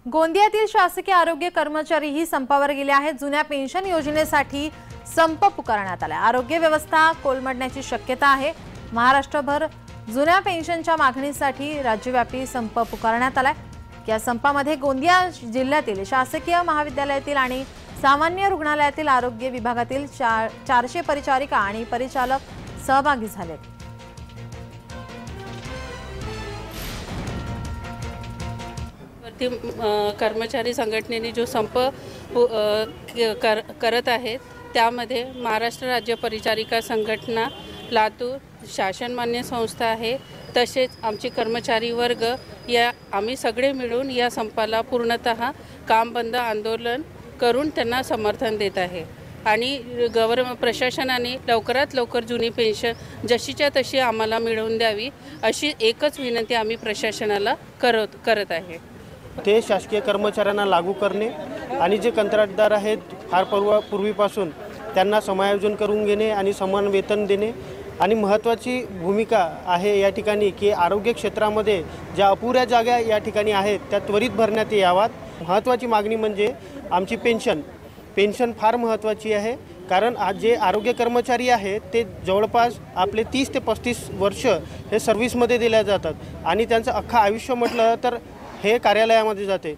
गोंदियातील शासकीय आरोग्य कर्मचारीही संपावर गेले आहेत। जुन्या पेन्शन योजनेसाठी संप पुकारण्यात आला। आरोग्य व्यवस्था कोलमडण्याची शक्यता आहे। महाराष्ट्रभर जुन्या पेन्शनच्या मागणीसाठी राज्यव्यापी संप पुकारण्यात आलाय। या संपामध्ये गोंदिया जिल्ह्यातील शासकीय महाविद्यालयातील आणि सामान्य रुग्णालयातील आरोग्य विभागातील 400 परिचारिका आणि परिचालक सहभागी झाले। कर्मचारी संघटनेने जो संप करत आहेत त्यामध्ये महाराष्ट्र राज्य परिचारिका संघटना, लातूर शासनमान्य संस्था आहे, तसेच आमचे कर्मचारी वर्ग या आम्ही सगळे मिळून या संपाला पूर्णतः काम बंद आंदोलन करून त्यांना समर्थन देत आहे। आणि प्रशासनाने लवकरात लवकर जुनी पेन्शन जशीच्या तशी आम्हाला मिळवून द्यावी अशी एकच विनंती आम्ही प्रशासनाला करत आहे। ते शासकीय कर्मचाऱ्यांना लागू करणे आणि जे कंत्राटदार आहेत फार पूर्वीपासून त्यांना समायोजन करून घेणे आणि समान वेतन देणे आणि महत्त्वाची भूमिका आहे या ठिकाणी की आरोग्य क्षेत्रामध्ये ज्या अपुऱ्या जागा या ठिकाणी आहेत त्या त्वरित भरण्यात याव्यात। महत्त्वाची मागणी म्हणजे आमची पेन्शन फार महत्त्वाची आहे, कारण आज जे आरोग्य कर्मचारी आहेत ते जवळपास आपले 30 ते 35 वर्ष हे सर्व्हिसमध्ये दिल्या जातात आणि त्यांचं अख्खं आयुष्य म्हटलं तर हे कार्यालयामध्ये जाते।